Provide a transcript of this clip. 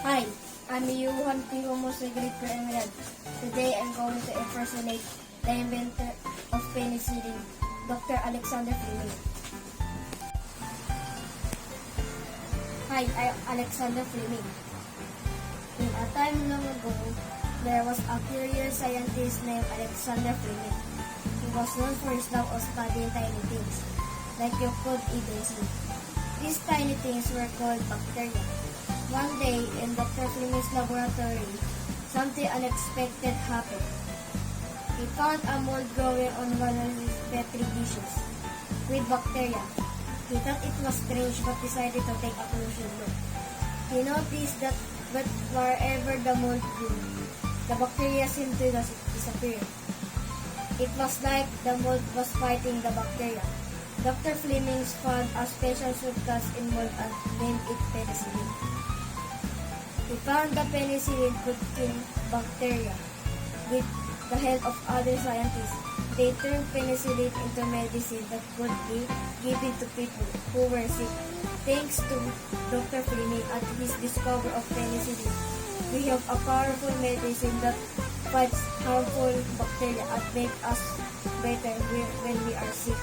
Hi, I'm Johan P. Homosegrid Emerald. Today I'm going to impersonate the inventor of penicillin, Dr. Alexander Fleming. Hi, I'm Alexander Fleming. In a time long ago, there was a curious scientist named Alexander Fleming. He was known for his love of studying tiny things, like you could even see. These tiny things were called bacteria. One day, in Dr. Fleming's laboratory, something unexpected happened. He found a mold growing on one of his petri dishes with bacteria. He thought it was strange but decided to take a closer look. He noticed that wherever the mold grew, the bacteria seemed to disappear. It was like the mold was fighting the bacteria. Dr. Fleming found a special substance in mold and named it penicillin. He found the penicillin could kill bacteria. With the help of other scientists, they turned penicillin into medicine that could be given to people who were sick. Thanks to Dr. Fleming and his discovery of penicillin, we have a powerful medicine that fights harmful bacteria and makes us better when we are sick.